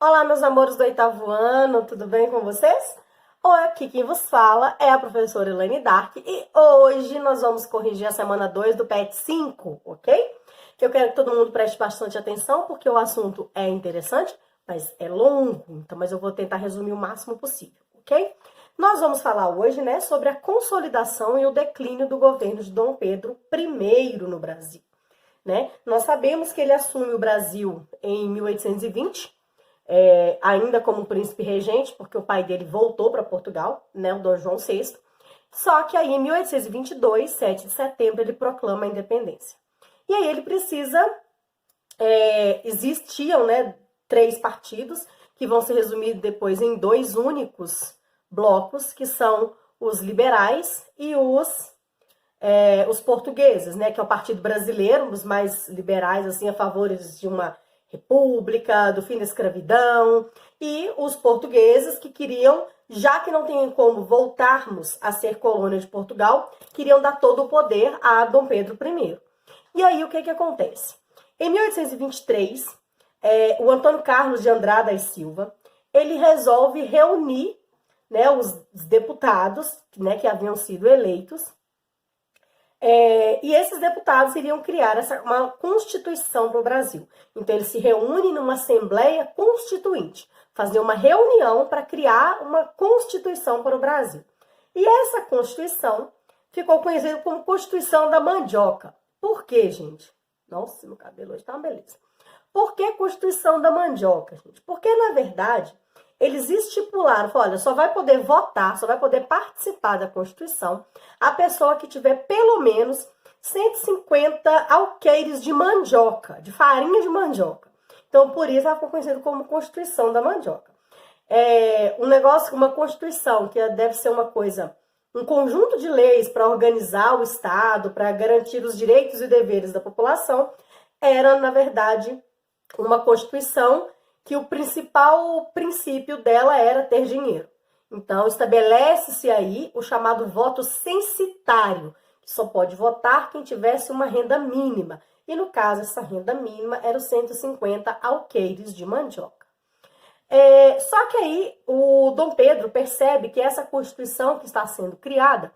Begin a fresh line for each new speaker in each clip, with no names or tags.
Olá, meus amores do oitavo ano, tudo bem com vocês? Aqui quem vos fala é a professora Elaine Dark e hoje nós vamos corrigir a semana 2 do PET 5, ok? Que eu quero que todo mundo preste bastante atenção porque o assunto é interessante, mas é longo, mas eu vou tentar resumir o máximo possível, ok? Nós vamos falar hoje, sobre a consolidação e o declínio do governo de Dom Pedro I no Brasil, Nós sabemos que ele assume o Brasil em 1820, ainda como príncipe regente, porque o pai dele voltou para Portugal, o Dom João VI. Só que aí, em 1822, 7 de setembro, ele proclama a independência. E aí ele precisa... existiam, 3 partidos, que vão se resumir depois em 2 únicos blocos, que são os liberais e os portugueses, que é o Partido Brasileiro, os mais liberais, assim, a favor de uma república, do fim da escravidão, e os portugueses que queriam, já que não tem como voltarmos a ser colônia de Portugal, queriam dar todo o poder a Dom Pedro I. E aí o que acontece? Em 1823, o Antônio Carlos de Andrada e Silva, ele resolve reunir os deputados que haviam sido eleitos, e esses deputados iriam criar uma constituição para o Brasil. Então, eles se reúnem numa Assembleia Constituinte, fazer uma reunião para criar uma Constituição para o Brasil. E essa Constituição ficou conhecida como Constituição da Mandioca. Por quê, gente? Nossa, meu cabelo hoje tá uma beleza. Por que Constituição da Mandioca, gente? Porque, na verdade, eles estipularam, olha, só vai poder votar, só vai poder participar da Constituição a pessoa que tiver pelo menos 150 alqueires de mandioca, de farinha de mandioca. Então, por isso, ela ficou conhecida como Constituição da Mandioca. Uma Constituição que deve ser uma coisa, um conjunto de leis para organizar o Estado, para garantir os direitos e deveres da população, era, na verdade, uma Constituição que o principal princípio dela era ter dinheiro. Então, estabelece-se aí o chamado voto censitário, que só pode votar quem tivesse uma renda mínima. E, no caso, essa renda mínima era os 150 alqueires de mandioca. Só que aí o Dom Pedro percebe que essa Constituição que está sendo criada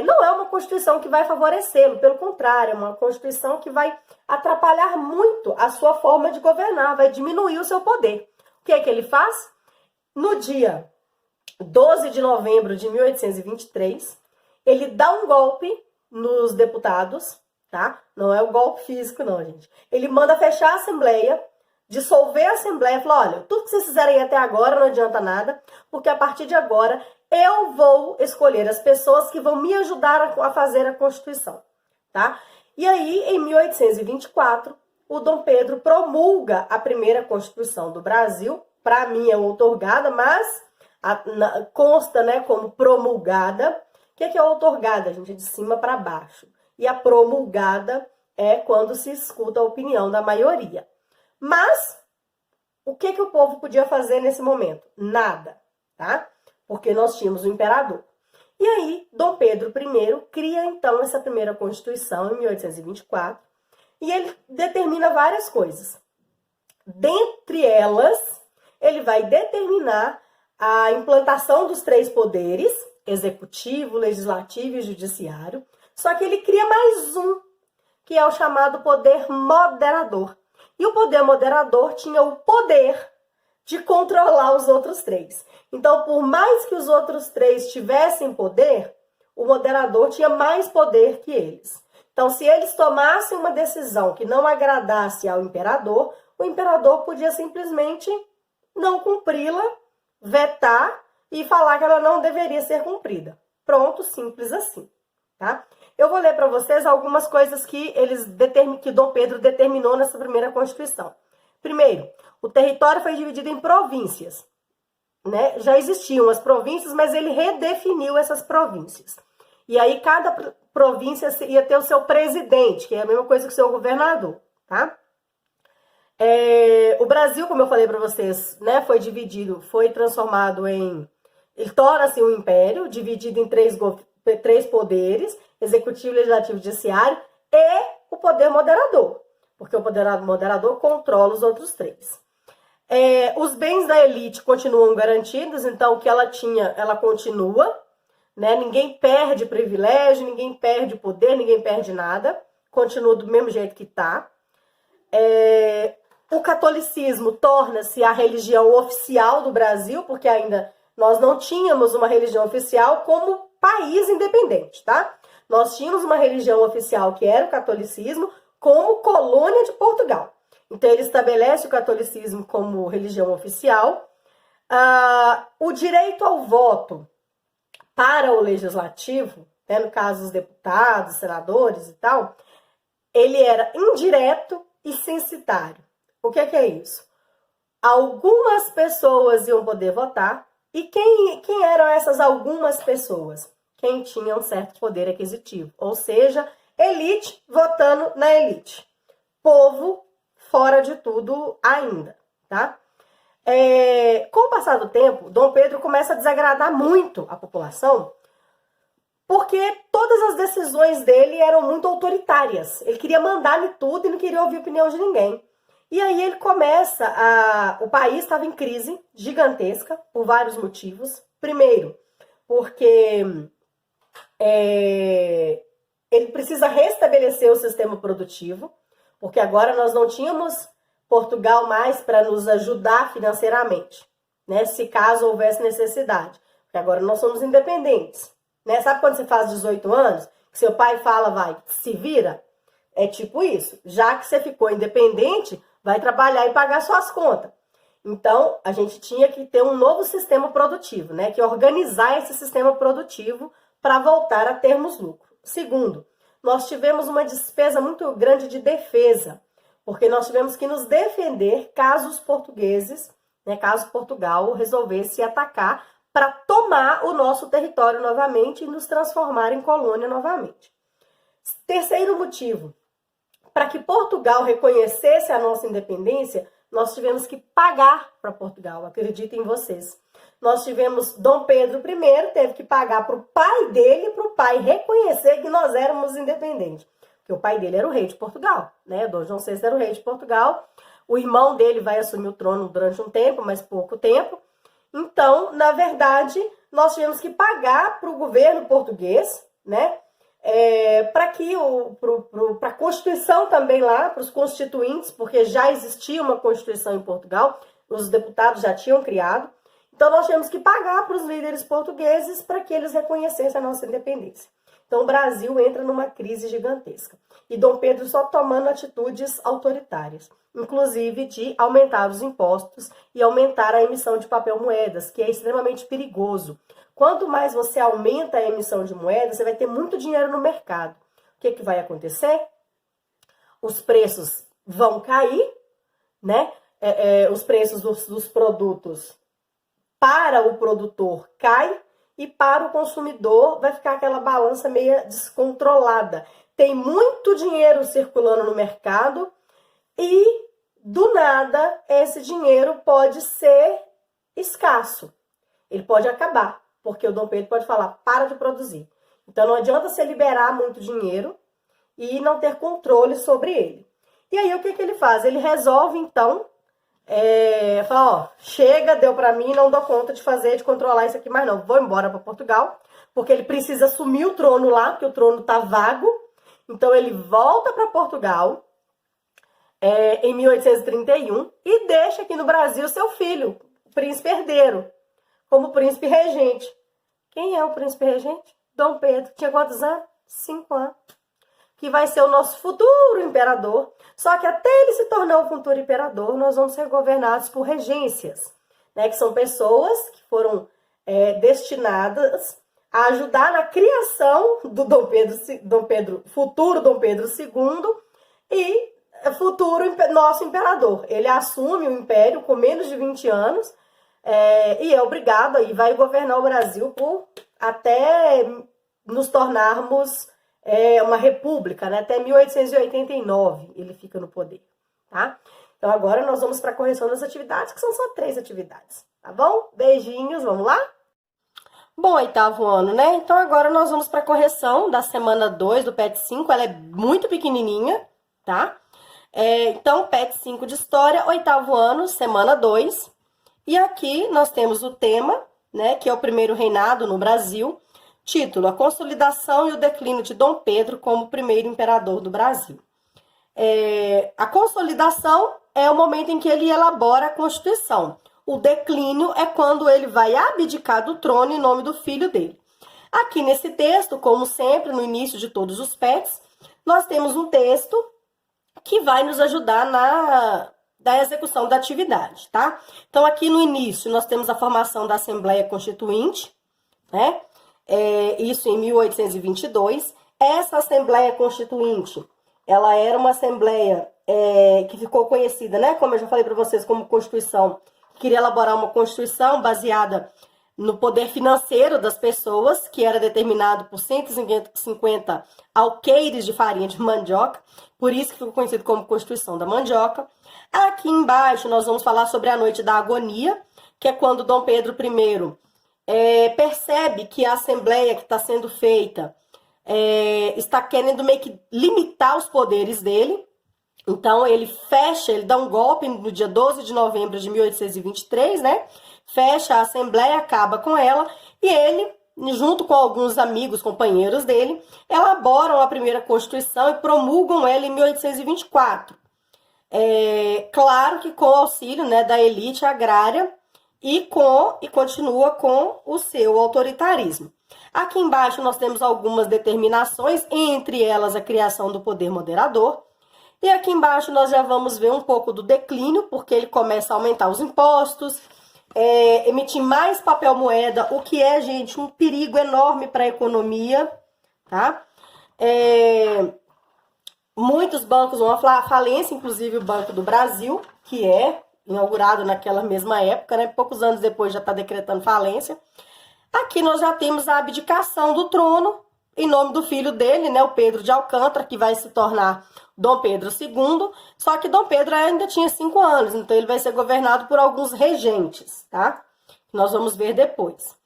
não é uma Constituição que vai favorecê-lo, pelo contrário, é uma Constituição que vai atrapalhar muito a sua forma de governar, vai diminuir o seu poder. O que é que ele faz? No dia 12 de novembro de 1823, ele dá um golpe nos deputados, tá? Não é o golpe físico, não, gente. Ele manda fechar a Assembleia, dissolver a Assembleia e falar, olha, tudo que vocês fizerem até agora não adianta nada, porque a partir de agora eu vou escolher as pessoas que vão me ajudar a fazer a Constituição, tá? E aí, em 1824, o Dom Pedro promulga a primeira Constituição do Brasil. Para mim é outorgada, mas consta, como promulgada. O que é outorgada, gente? É de cima para baixo. E a promulgada é quando se escuta a opinião da maioria. Mas, o que o povo podia fazer nesse momento? Nada, tá? Porque nós tínhamos o imperador. E aí, Dom Pedro I cria, então, essa primeira Constituição, em 1824, e ele determina várias coisas. Dentre elas, ele vai determinar a implantação dos 3 poderes, executivo, legislativo e judiciário, só que ele cria mais um, que é o chamado poder moderador. E o poder moderador tinha o poder de controlar os outros 3. Então, por mais que os outros 3 tivessem poder, o moderador tinha mais poder que eles. Então, se eles tomassem uma decisão que não agradasse ao imperador, o imperador podia simplesmente não cumpri-la, vetar e falar que ela não deveria ser cumprida. Pronto, simples assim, tá? Eu vou ler para vocês algumas coisas que Dom Pedro determinou nessa primeira Constituição. Primeiro, o território foi dividido em províncias. Já existiam as províncias, mas ele redefiniu essas províncias. E aí cada província ia ter o seu presidente, que é a mesma coisa que o seu governador, tá? O Brasil, como eu falei para vocês, foi dividido, foi transformado em... Ele torna-se um império, dividido em 3 poderes, executivo, legislativo e judiciário, e o poder moderador, porque o poder moderador controla os outros 3. Os bens da elite continuam garantidos, então o que ela tinha, ela continua, né? Ninguém perde privilégio, ninguém perde poder, ninguém perde nada, continua do mesmo jeito que está. O catolicismo torna-se a religião oficial do Brasil, porque ainda nós não tínhamos uma religião oficial como país independente, tá? Nós tínhamos uma religião oficial que era o catolicismo como colônia de Portugal. Então ele estabelece o catolicismo como religião oficial. O direito ao voto para o legislativo, né, no caso dos deputados, senadores e tal, ele era indireto e censitário. O que é isso? Algumas pessoas iam poder votar. E quem eram essas algumas pessoas? Quem tinha um certo poder aquisitivo. Ou seja, elite votando na elite. Povo fora de tudo ainda, tá? Com o passar do tempo, Dom Pedro começa a desagradar muito a população, porque todas as decisões dele eram muito autoritárias. Ele queria mandar em tudo e não queria ouvir a opinião de ninguém. E aí ele começa o país estava em crise gigantesca por vários motivos. Primeiro, porque ele precisa restabelecer o sistema produtivo, porque agora nós não tínhamos Portugal mais para nos ajudar financeiramente, né? Se caso houvesse necessidade. Porque agora nós somos independentes, né? Sabe quando você faz 18 anos, que seu pai fala, vai, se vira? É tipo isso. Já que você ficou independente, vai trabalhar e pagar suas contas. Então, a gente tinha que ter um novo sistema produtivo, né? Que organizar esse sistema produtivo para voltar a termos lucro. Segundo, nós tivemos uma despesa muito grande de defesa, porque nós tivemos que nos defender caso os portugueses, né, caso Portugal resolvesse atacar para tomar o nosso território novamente e nos transformar em colônia novamente. Terceiro motivo, para que Portugal reconhecesse a nossa independência, nós tivemos que pagar para Portugal, acreditem vocês. Nós tivemos Dom Pedro I, teve que pagar para o pai dele, para o pai reconhecer que nós éramos independentes. Porque o pai dele era o rei de Portugal, né? Dom João VI era o rei de Portugal. O irmão dele vai assumir o trono durante um tempo, mas pouco tempo. Então, na verdade, nós tivemos que pagar para o governo português, né? Para a Constituição também lá, para os constituintes, porque já existia uma Constituição em Portugal, os deputados já tinham criado. Então, nós tivemos que pagar para os líderes portugueses para que eles reconhecessem a nossa independência. Então, o Brasil entra numa crise gigantesca. E Dom Pedro só tomando atitudes autoritárias, inclusive de aumentar os impostos e aumentar a emissão de papel moedas, que é extremamente perigoso. Quanto mais você aumenta a emissão de moedas, você vai ter muito dinheiro no mercado. O que vai acontecer? Os preços vão cair, né? Os preços dos produtos para o produtor cai e para o consumidor vai ficar aquela balança meio descontrolada. Tem muito dinheiro circulando no mercado e, do nada, esse dinheiro pode ser escasso. Ele pode acabar, porque o Dom Pedro pode falar, para de produzir. Então, não adianta você liberar muito dinheiro e não ter controle sobre ele. E aí, o que ele faz? Ele resolve, então, fala, ó, chega, deu pra mim, não dou conta de fazer, de controlar isso aqui mais não. Vou embora pra Portugal, porque ele precisa assumir o trono lá, porque o trono tá vago. Então, ele volta pra Portugal em 1831 e deixa aqui no Brasil seu filho, o príncipe herdeiro, como príncipe regente. Quem é o príncipe regente? Dom Pedro. Tinha quantos anos? 5 anos. Que vai ser o nosso futuro imperador. Só que até ele se tornar o futuro imperador, nós vamos ser governados por regências, né? Que são pessoas que foram destinadas a ajudar na criação do futuro Dom Pedro II e futuro nosso imperador. Ele assume o império com menos de 20 anos e é obrigado aí, vai governar o Brasil até nos tornarmos uma república, né? Até 1889 ele fica no poder, tá? Então agora nós vamos para a correção das atividades, que são só 3 atividades, tá bom? Beijinhos, vamos lá? Bom, 8º ano, né? Então agora nós vamos para a correção da semana 2 do PET 5, ela é muito pequenininha, tá? Então, PET 5 de História, 8º ano, semana 2. E aqui nós temos o tema, né, que é o primeiro reinado no Brasil. Título: A consolidação e o declínio de Dom Pedro como primeiro imperador do Brasil. A consolidação é o momento em que ele elabora a Constituição. O declínio é quando ele vai abdicar do trono em nome do filho dele. Aqui nesse texto, como sempre, no início de todos os PETs, nós temos um texto que vai nos ajudar da execução da atividade, tá? Então, aqui no início, nós temos a formação da Assembleia Constituinte, né? Isso em 1822. Essa Assembleia Constituinte, ela era uma Assembleia que ficou conhecida, né? Como eu já falei para vocês, como Constituição. Queria elaborar uma Constituição baseada no poder financeiro das pessoas, que era determinado por 150 alqueires de farinha de mandioca, por isso que ficou conhecido como Constituição da Mandioca. Aqui embaixo nós vamos falar sobre a Noite da Agonia, que é quando Dom Pedro I percebe que a Assembleia que está sendo feita está querendo meio que limitar os poderes dele. Então ele dá um golpe no dia 12 de novembro de 1823, né? Fecha a Assembleia, acaba com ela, e ele, junto com alguns amigos, companheiros dele, elaboram a primeira Constituição e promulgam ela em 1824. Claro que com o auxílio, né, da elite agrária e continua com o seu autoritarismo. Aqui embaixo nós temos algumas determinações, entre elas a criação do poder moderador. E aqui embaixo nós já vamos ver um pouco do declínio, porque ele começa a aumentar os impostos, emitir mais papel moeda, o que é, gente, um perigo enorme para a economia, tá? Muitos bancos vão à falência, inclusive o Banco do Brasil, que é inaugurado naquela mesma época, né? Poucos anos depois já está decretando falência. Aqui nós já temos a abdicação do trono em nome do filho dele, né, o Pedro de Alcântara, que vai se tornar Dom Pedro II, só que Dom Pedro ainda tinha 5 anos, então ele vai ser governado por alguns regentes, tá? Nós vamos ver depois.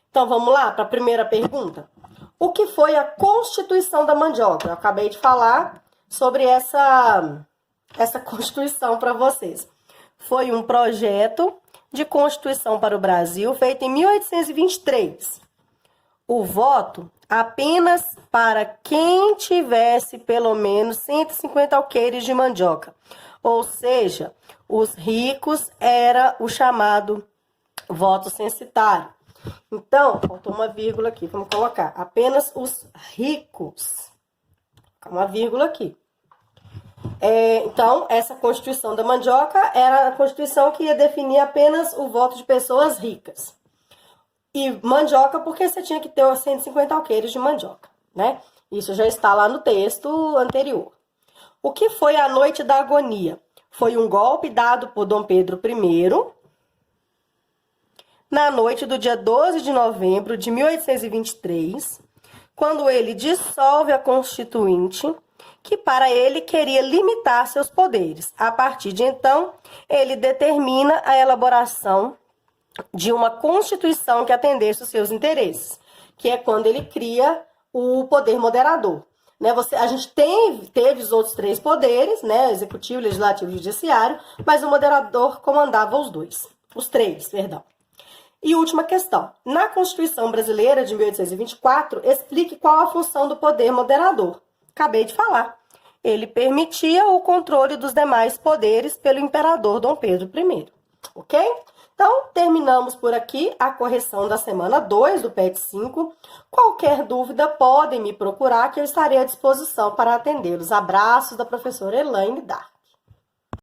Então vamos lá para a primeira pergunta. O que foi a Constituição da Mandioca? Eu acabei de falar sobre essa Constituição para vocês. Foi um projeto de Constituição para o Brasil feito em 1823. O voto apenas para quem tivesse pelo menos 150 alqueires de mandioca. Ou seja, os ricos era o chamado voto censitário. Então, faltou uma vírgula aqui, vamos colocar apenas os ricos. Uma vírgula aqui. Então, essa Constituição da Mandioca era a Constituição que ia definir apenas o voto de pessoas ricas. E mandioca, porque você tinha que ter 150 alqueires de mandioca, né? Isso já está lá no texto anterior. O que foi a Noite da Agonia? Foi um golpe dado por Dom Pedro I na noite do dia 12 de novembro de 1823, quando ele dissolve a Constituinte, que para ele queria limitar seus poderes. A partir de então, ele determina a elaboração de uma Constituição que atendesse os seus interesses, que é quando ele cria o poder moderador. Né? A gente teve os outros 3 poderes, né? Executivo, Legislativo e Judiciário, mas o moderador comandava os 3, perdão. E última questão. Na Constituição Brasileira de 1824, explique qual a função do poder moderador. Acabei de falar. Ele permitia o controle dos demais poderes pelo imperador Dom Pedro I. Ok? Então, terminamos por aqui a correção da semana 2 do PET 5. Qualquer dúvida, podem me procurar que eu estarei à disposição para atendê-los. Abraços da professora Elaine Dar.